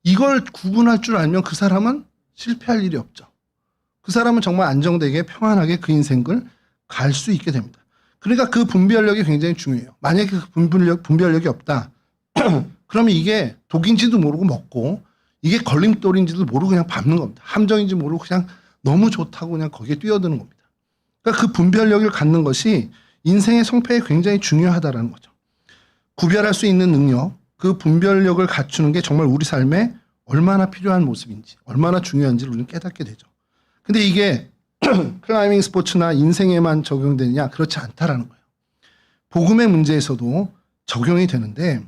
이걸 구분할 줄 알면 그 사람은 실패할 일이 없죠. 그 사람은 정말 안정되게 평안하게 그 인생을 갈 수 있게 됩니다. 그러니까 그 분별력이 굉장히 중요해요. 만약에 그 분별력이 없다. 그러면 이게 독인지도 모르고 먹고 이게 걸림돌인지도 모르고 그냥 밟는 겁니다. 함정인지 모르고 그냥 너무 좋다고 그냥 거기에 뛰어드는 겁니다. 그러니까 그 분별력을 갖는 것이 인생의 성패에 굉장히 중요하다라는 거죠. 구별할 수 있는 능력, 그 분별력을 갖추는 게 정말 우리 삶에 얼마나 필요한 모습인지, 얼마나 중요한지를 우리는 깨닫게 되죠. 근데 이게 클라이밍 스포츠나 인생에만 적용되느냐? 그렇지 않다라는 거예요. 복음의 문제에서도 적용이 되는데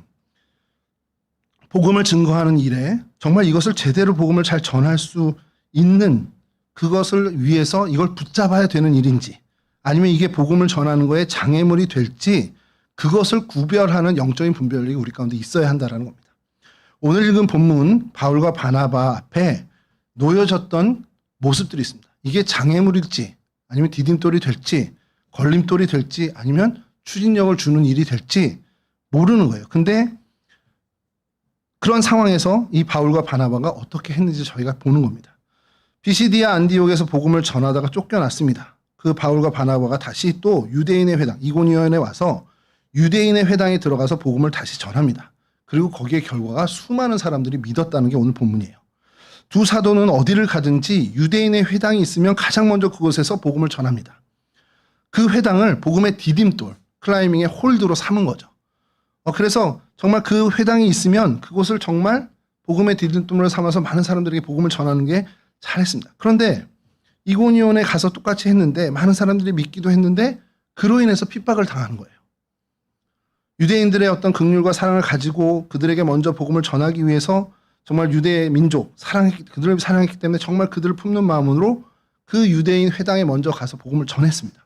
복음을 증거하는 일에 정말 이것을 제대로 복음을 잘 전할 수 있는 그것을 위해서 이걸 붙잡아야 되는 일인지 아니면 이게 복음을 전하는 거에 장애물이 될지 그것을 구별하는 영적인 분별력이 우리 가운데 있어야 한다는 겁니다. 오늘 읽은 본문 바울과 바나바 앞에 놓여졌던 모습들이 있습니다. 이게 장애물일지 아니면 디딤돌이 될지 걸림돌이 될지 아니면 추진력을 주는 일이 될지 모르는 거예요. 근데 그런 상황에서 이 바울과 바나바가 어떻게 했는지 저희가 보는 겁니다. 비시디아 안디옥에서 복음을 전하다가 쫓겨났습니다. 그 바울과 바나바가 다시 또 유대인의 회당 이고니온에 와서 유대인의 회당에 들어가서 복음을 다시 전합니다. 그리고 거기에 결과가 수많은 사람들이 믿었다는 게 오늘 본문이에요. 두 사도는 어디를 가든지 유대인의 회당이 있으면 가장 먼저 그곳에서 복음을 전합니다. 그 회당을 복음의 디딤돌, 클라이밍의 홀드로 삼은 거죠. 그래서 정말 그 회당이 있으면 그곳을 정말 복음의 디딤돌로 삼아서 많은 사람들에게 복음을 전하는 게 잘했습니다. 그런데 이고니온에 가서 똑같이 했는데 많은 사람들이 믿기도 했는데 그로 인해서 핍박을 당하는 거예요. 유대인들의 어떤 긍휼과 사랑을 가지고 그들에게 먼저 복음을 전하기 위해서 정말 유대 민족 그들을 사랑했기 때문에 정말 그들을 품는 마음으로 그 유대인 회당에 먼저 가서 복음을 전했습니다.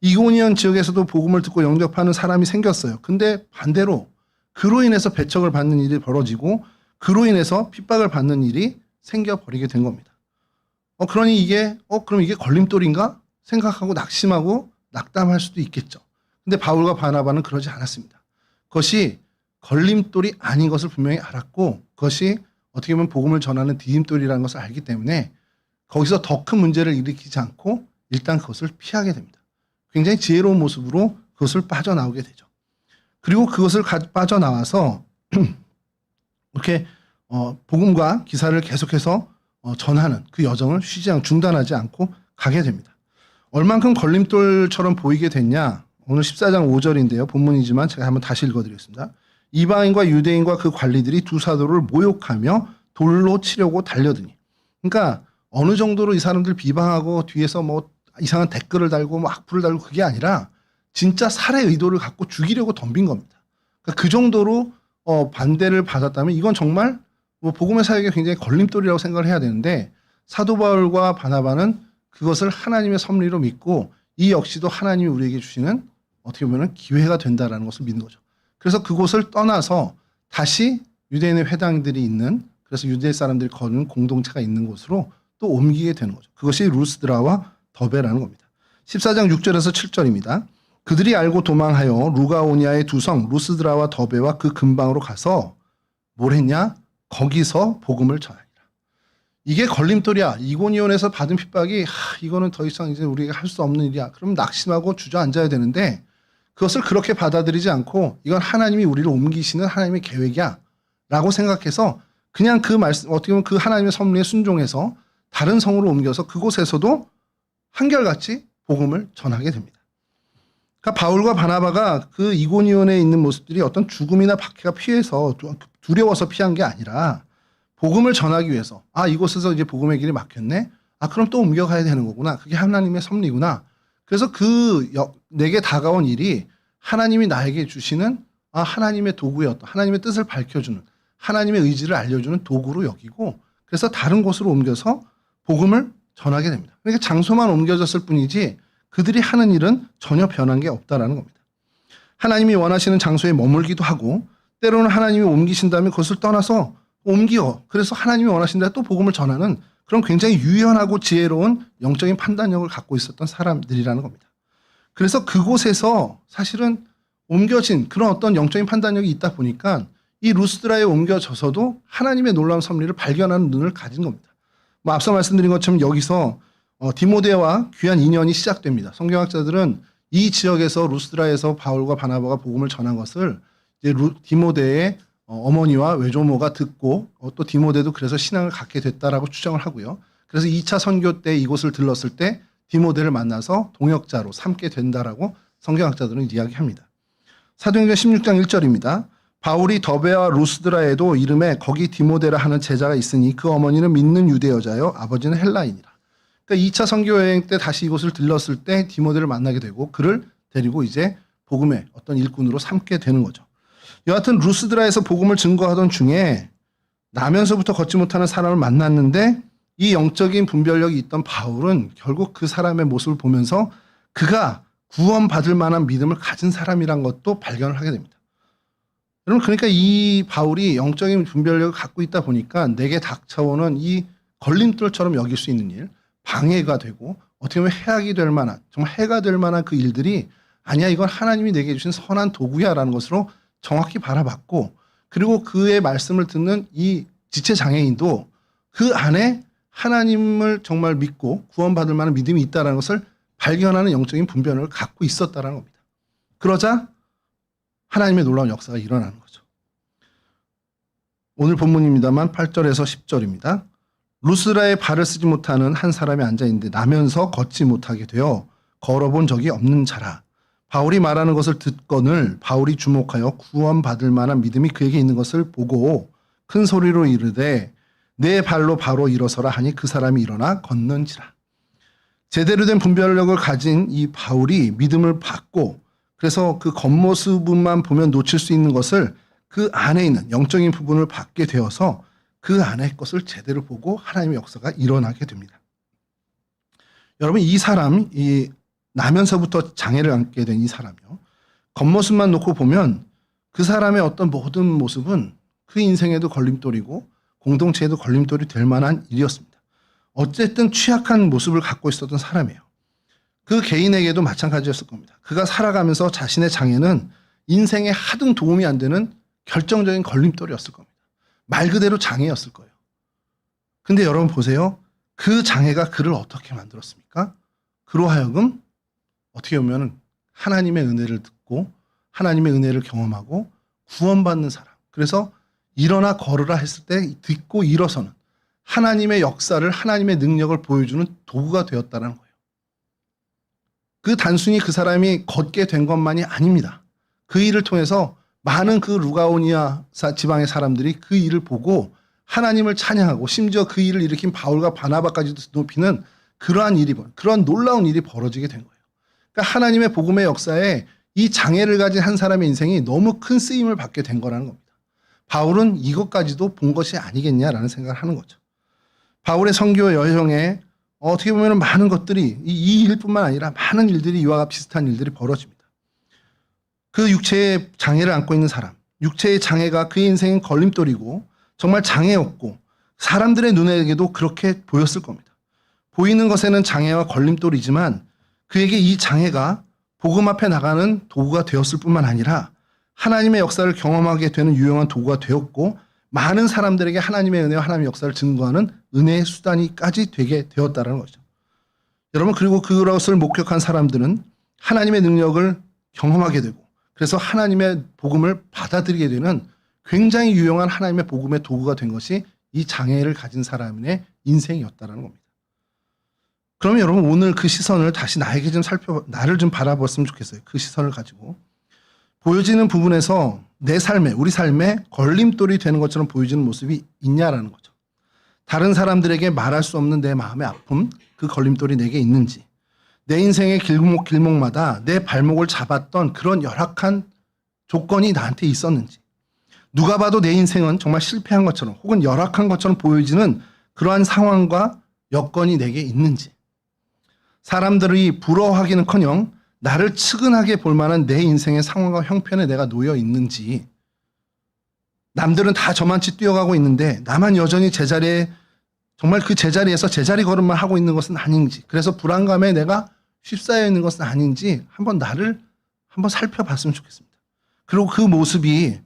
이고니온 지역에서도 복음을 듣고 영접하는 사람이 생겼어요. 근데 반대로 그로 인해서 배척을 받는 일이 벌어지고 그로 인해서 핍박을 받는 일이 생겨버리게 된 겁니다. 그러니 이게 그럼 이게 걸림돌인가 생각하고 낙심하고 낙담할 수도 있겠죠. 근데 바울과 바나바는 그러지 않았습니다. 그것이 걸림돌이 아닌 것을 분명히 알았고 그것이 어떻게 보면 복음을 전하는 디딤돌이라는 것을 알기 때문에 거기서 더 큰 문제를 일으키지 않고 일단 그것을 피하게 됩니다. 굉장히 지혜로운 모습으로 그것을 빠져나오게 되죠. 그리고 그것을 빠져나와서 이렇게 복음과 기사를 계속해서 전하는 그 여정을 중단하지 않고 가게 됩니다. 얼만큼 걸림돌처럼 보이게 됐냐? 오늘 14장 5절인데요. 본문이지만 제가 한번 다시 읽어드리겠습니다. 이방인과 유대인과 그 관리들이 두 사도를 모욕하며 돌로 치려고 달려드니. 그러니까 어느 정도로 이 사람들 비방하고 뒤에서 뭐 이상한 댓글을 달고 뭐 악플을 달고 그게 아니라 진짜 살해 의도를 갖고 죽이려고 덤빈 겁니다. 그러니까 그 정도로 반대를 받았다면 이건 정말 뭐 복음의 사역에 굉장히 걸림돌이라고 생각을 해야 되는데 사도 바울과 바나바는 그것을 하나님의 섭리로 믿고 이 역시도 하나님이 우리에게 주시는 어떻게 보면 기회가 된다라는 것을 믿는 거죠. 그래서 그곳을 떠나서 다시 유대인의 회당들이 있는 그래서 유대 사람들이 거는 공동체가 있는 곳으로 또 옮기게 되는 거죠. 그것이 루스드라와 더베라는 겁니다. 14장 6절에서 7절입니다. 그들이 알고 도망하여 루가오니아의 두 성 루스드라와 더베와 그 근방으로 가서 뭘 했냐? 거기서 복음을 전하니라. 이게 걸림돌이야. 이고니온에서 받은 핍박이 이거는 더 이상 이제 우리가 할 수 없는 일이야. 그럼 낙심하고 주저앉아야 되는데 그것을 그렇게 받아들이지 않고 이건 하나님이 우리를 옮기시는 하나님의 계획이야 라고 생각해서 그냥 그 말씀 어떻게 보면 그 하나님의 섭리에 순종해서 다른 성으로 옮겨서 그곳에서도 한결같이 복음을 전하게 됩니다. 그러니까 바울과 바나바가 그 이고니온에 있는 모습들이 어떤 죽음이나 박해가 피해서 두려워서 피한 게 아니라 복음을 전하기 위해서 이곳에서 이제 복음의 길이 막혔네. 그럼 또 옮겨가야 되는 거구나. 그게 하나님의 섭리구나. 그래서 내게 다가온 일이 하나님이 나에게 주시는 하나님의 도구였다. 하나님의 뜻을 밝혀주는 하나님의 의지를 알려주는 도구로 여기고 그래서 다른 곳으로 옮겨서 복음을 전하게 됩니다. 그러니까 장소만 옮겨졌을 뿐이지 그들이 하는 일은 전혀 변한 게 없다라는 겁니다. 하나님이 원하시는 장소에 머물기도 하고 때로는 하나님이 옮기신다면 그것을 떠나서 옮겨 그래서 하나님이 원하신다 또 복음을 전하는 그런 굉장히 유연하고 지혜로운 영적인 판단력을 갖고 있었던 사람들이라는 겁니다. 그래서 그곳에서 사실은 옮겨진 그런 어떤 영적인 판단력이 있다 보니까 이 루스드라에 옮겨져서도 하나님의 놀라운 섭리를 발견하는 눈을 가진 겁니다. 앞서 말씀드린 것처럼 여기서 디모데와 귀한 인연이 시작됩니다. 성경학자들은 이 지역에서 루스드라에서 바울과 바나바가 복음을 전한 것을 이제 디모데의 어머니와 외조모가 듣고 또 디모데도 그래서 신앙을 갖게 됐다라고 추정을 하고요. 그래서 2차 선교 때 이곳을 들렀을 때 디모데를 만나서 동역자로 삼게 된다라고 성경학자들은 이야기합니다. 사도행전 16장 1절입니다. 바울이 더베와 루스드라에도 이름에 거기 디모데라 하는 제자가 있으니 그 어머니는 믿는 유대 여자요 아버지는 헬라인이라. 그러니까 2차 선교 여행 때 다시 이곳을 들렀을 때 디모데를 만나게 되고 그를 데리고 이제 복음의 어떤 일꾼으로 삼게 되는 거죠. 여하튼 루스드라에서 복음을 증거하던 중에 나면서부터 걷지 못하는 사람을 만났는데 이 영적인 분별력이 있던 바울은 결국 그 사람의 모습을 보면서 그가 구원받을 만한 믿음을 가진 사람이란 것도 발견을 하게 됩니다. 여러분, 그러니까 이 바울이 영적인 분별력을 갖고 있다 보니까 내게 닥쳐오는 이 걸림돌처럼 여길 수 있는 일, 방해가 되고 어떻게 보면 해악이 될 만한, 정말 해가 될 만한 그 일들이 아니야, 이건 하나님이 내게 주신 선한 도구야라는 것으로 정확히 바라봤고, 그리고 그의 말씀을 듣는 이 지체장애인도 그 안에 하나님을 정말 믿고 구원받을 만한 믿음이 있다는 것을 발견하는 영적인 분별을 갖고 있었다는 겁니다. 그러자 하나님의 놀라운 역사가 일어나는 거죠. 오늘 본문입니다만 8절에서 10절입니다. 루스라에 발을 쓰지 못하는 한 사람이 앉아있는데 나면서 걷지 못하게 되어 걸어본 적이 없는 자라. 바울이 말하는 것을 듣거늘 바울이 주목하여 구원받을 만한 믿음이 그에게 있는 것을 보고 큰 소리로 이르되 내 발로 바로 일어서라 하니 그 사람이 일어나 걷는지라. 제대로 된 분별력을 가진 이 바울이 믿음을 받고 그래서 그 겉모습만 보면 놓칠 수 있는 것을 그 안에 있는 영적인 부분을 받게 되어서 그 안의 것을 제대로 보고 하나님의 역사가 일어나게 됩니다. 여러분, 이 사람, 이 나면서부터 장애를 안게 된 이 사람이요. 겉모습만 놓고 보면 그 사람의 어떤 모든 모습은 그 인생에도 걸림돌이고 공동체에도 걸림돌이 될 만한 일이었습니다. 어쨌든 취약한 모습을 갖고 있었던 사람이에요. 그 개인에게도 마찬가지였을 겁니다. 그가 살아가면서 자신의 장애는 인생에 하등 도움이 안 되는 결정적인 걸림돌이었을 겁니다. 말 그대로 장애였을 거예요. 근데 여러분 보세요. 그 장애가 그를 어떻게 만들었습니까? 그로 하여금 어떻게 보면 하나님의 은혜를 듣고 하나님의 은혜를 경험하고 구원받는 사람. 그래서 일어나 걸으라 했을 때 듣고 일어서는 하나님의 역사를, 하나님의 능력을 보여주는 도구가 되었다는 거예요. 그 단순히 그 사람이 걷게 된 것만이 아닙니다. 그 일을 통해서 많은 그 루가오니아 지방의 사람들이 그 일을 보고 하나님을 찬양하고 심지어 그 일을 일으킨 바울과 바나바까지도 높이는 그러한 일이, 그러한 놀라운 일이 벌어지게 된 거예요. 그러니까 하나님의 복음의 역사에 이 장애를 가진 한 사람의 인생이 너무 큰 쓰임을 받게 된 거라는 겁니다. 바울은 이것까지도 본 것이 아니겠냐라는 생각을 하는 거죠. 바울의 선교 여행에 어떻게 보면 많은 것들이 이 일뿐만 아니라 많은 일들이 이와 비슷한 일들이 벌어집니다. 그 육체의 장애를 안고 있는 사람, 육체의 장애가 그의 인생의 걸림돌이고 정말 장애였고 사람들의 눈에게도 그렇게 보였을 겁니다. 보이는 것에는 장애와 걸림돌이지만 그에게 이 장애가 복음 앞에 나가는 도구가 되었을 뿐만 아니라 하나님의 역사를 경험하게 되는 유용한 도구가 되었고 많은 사람들에게 하나님의 은혜와 하나님의 역사를 증거하는 은혜의 수단이까지 되게 되었다는 거죠. 여러분, 그리고 그것을 목격한 사람들은 하나님의 능력을 경험하게 되고 그래서 하나님의 복음을 받아들이게 되는 굉장히 유용한 하나님의 복음의 도구가 된 것이 이 장애를 가진 사람의 인생이었다는 겁니다. 그러면 여러분, 오늘 그 시선을 다시 나에게 좀 나를 좀 바라봤으면 좋겠어요. 그 시선을 가지고 보여지는 부분에서 내 삶에, 우리 삶에 걸림돌이 되는 것처럼 보여지는 모습이 있냐라는 거죠. 다른 사람들에게 말할 수 없는 내 마음의 아픔, 그 걸림돌이 내게 있는지, 내 인생의 길목마다 내 발목을 잡았던 그런 열악한 조건이 나한테 있었는지, 누가 봐도 내 인생은 정말 실패한 것처럼 혹은 열악한 것처럼 보여지는 그러한 상황과 여건이 내게 있는지, 사람들이 부러워하기는커녕 나를 측은하게 볼 만한 내 인생의 상황과 형편에 내가 놓여 있는지, 남들은 다 저만치 뛰어가고 있는데 나만 여전히 제자리에, 정말 그 제자리에서 제자리 걸음만 하고 있는 것은 아닌지, 그래서 불안감에 내가 휩싸여 있는 것은 아닌지 나를 한번 살펴봤으면 좋겠습니다. 그리고 그 모습이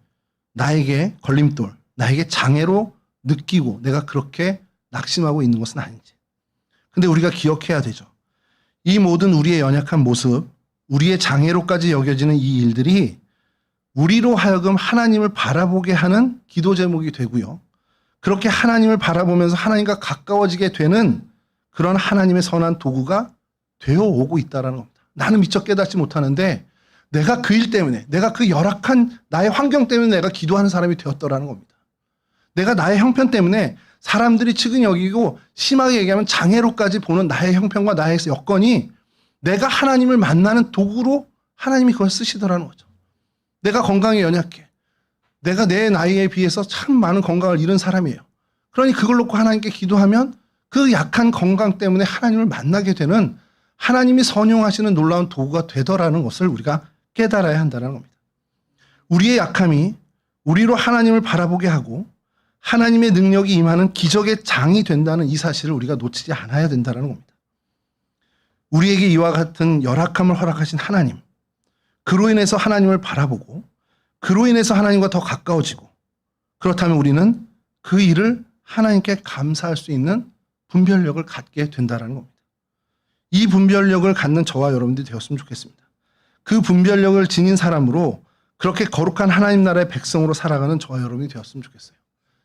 나에게 걸림돌, 나에게 장애로 느끼고 내가 그렇게 낙심하고 있는 것은 아닌지. 근데 우리가 기억해야 되죠. 이 모든 우리의 연약한 모습, 우리의 장애로까지 여겨지는 이 일들이 우리로 하여금 하나님을 바라보게 하는 기도 제목이 되고요. 그렇게 하나님을 바라보면서 하나님과 가까워지게 되는 그런 하나님의 선한 도구가 되어 오고 있다는 겁니다. 나는 미처 깨닫지 못하는데 내가 그 일 때문에, 내가 그 열악한 나의 환경 때문에 내가 기도하는 사람이 되었더라는 겁니다. 내가 나의 형편 때문에 사람들이 측은히 여기고 심하게 얘기하면 장애로까지 보는 나의 형편과 나의 여건이 내가 하나님을 만나는 도구로 하나님이 그걸 쓰시더라는 거죠. 내가 건강에 연약해. 내가 내 나이에 비해서 참 많은 건강을 잃은 사람이에요. 그러니 그걸 놓고 하나님께 기도하면 그 약한 건강 때문에 하나님을 만나게 되는 하나님이 선용하시는 놀라운 도구가 되더라는 것을 우리가 깨달아야 한다는 겁니다. 우리의 약함이 우리로 하나님을 바라보게 하고 하나님의 능력이 임하는 기적의 장이 된다는 이 사실을 우리가 놓치지 않아야 된다는 겁니다. 우리에게 이와 같은 열악함을 허락하신 하나님, 그로 인해서 하나님을 바라보고 그로 인해서 하나님과 더 가까워지고 그렇다면 우리는 그 일을 하나님께 감사할 수 있는 분별력을 갖게 된다는 겁니다. 이 분별력을 갖는 저와 여러분들이 되었으면 좋겠습니다. 그 분별력을 지닌 사람으로 그렇게 거룩한 하나님 나라의 백성으로 살아가는 저와 여러분이 되었으면 좋겠어요.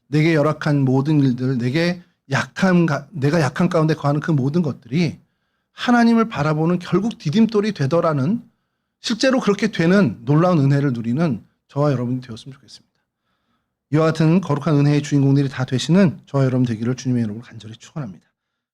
내게 열악한 모든 일들, 내가 약한 가운데 거하는 그 모든 것들이 하나님을 바라보는 결국 디딤돌이 되더라는 실제로 그렇게 되는 놀라운 은혜를 누리는 저와 여러분이 되었으면 좋겠습니다. 이와 같은 거룩한 은혜의 주인공들이 다 되시는 저와 여러분 되기를 주님의 이름으로 간절히 축원합니다.